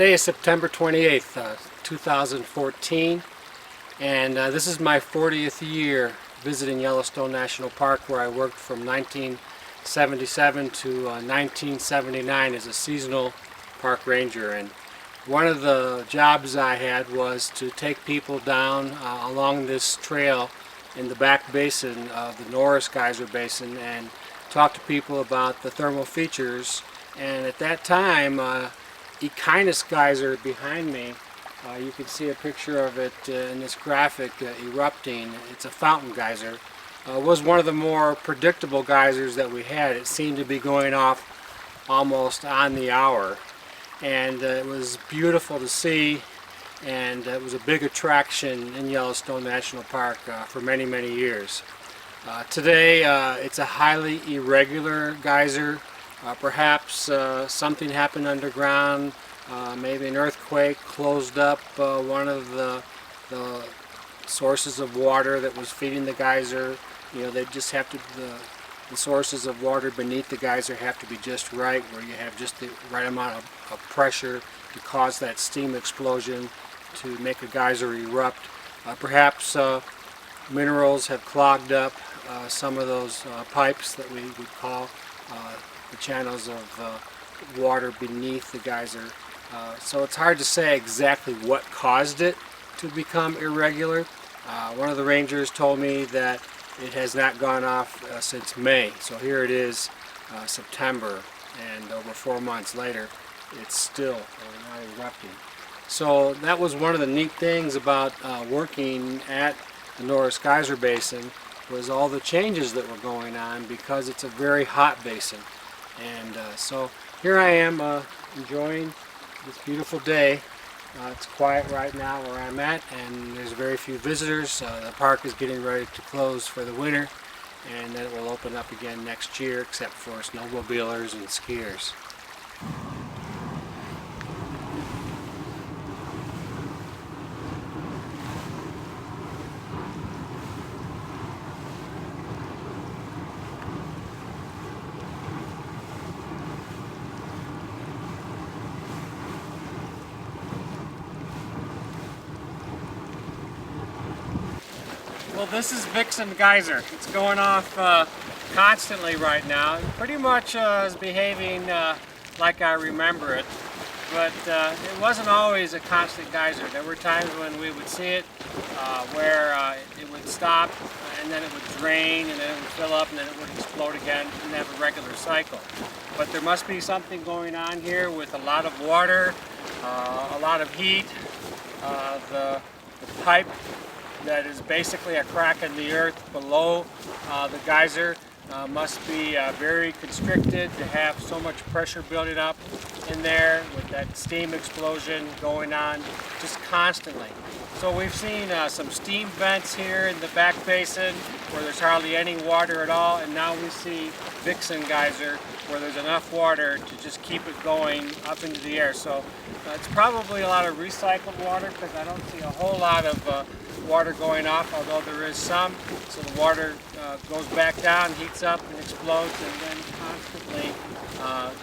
Today is September 28th, 2014, and this is my 40th year visiting Yellowstone National Park, where I worked from 1977 to 1979 as a seasonal park ranger. And One of the jobs I had was to take people down along this trail in the back basin of the Norris Geyser Basin and talk to people about the thermal features. And at that time, Echinus Geyser behind me, you can see a picture of it in this graphic erupting. It's a fountain geyser. Was one of the more predictable geysers that we had. It seemed to be going off almost on the hour, and it was beautiful to see, and it was a big attraction in Yellowstone National Park for many years. Today it's a highly irregular geyser. Perhaps something happened underground, maybe an earthquake closed up one of the sources of water that was feeding the geyser. You know, they just have to, the sources of water beneath the geyser have to be just right, where you have just the right amount of pressure to cause that steam explosion to make a geyser erupt. Perhaps minerals have clogged up some of those pipes that we would call the channels of water beneath the geyser. So it's hard to say exactly what caused it to become irregular. One of the rangers told me that it has not gone off since May. So here it is, September, and over 4 months later, it's still not erupting. So that was one of the neat things about working at the Norris Geyser Basin, was all the changes that were going on because it's a very hot basin. And so here I am enjoying this beautiful day. It's quiet right now where I'm at, and there's very few visitors. The park is getting ready to close for the winter, and then it will open up again next year, except for snowmobilers and skiers. Well, this is Vixen Geyser. It's going off constantly right now. It pretty much is behaving like I remember it, but it wasn't always a constant geyser. There were times when we would see it where it would stop, and then it would drain, and then it would fill up, and then it would explode again, and have a regular cycle. But there must be something going on here with a lot of water, a lot of heat. The pipe that is basically a crack in the earth below the geyser must be very constricted to have so much pressure building up in there with that steam explosion going on just constantly. So we've seen some steam vents here in the back basin where there's hardly any water at all, and now we see Vixen Geyser where there's enough water to just keep it going up into the air. So it's probably a lot of recycled water, because I don't see a whole lot of water going off, although there is some. So the water goes back down, heats up, and explodes, and then constantly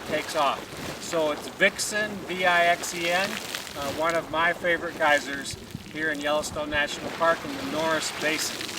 takes off. So it's Vixen, V-I-X-E-N, one of my favorite geysers here in Yellowstone National Park in the Norris Basin.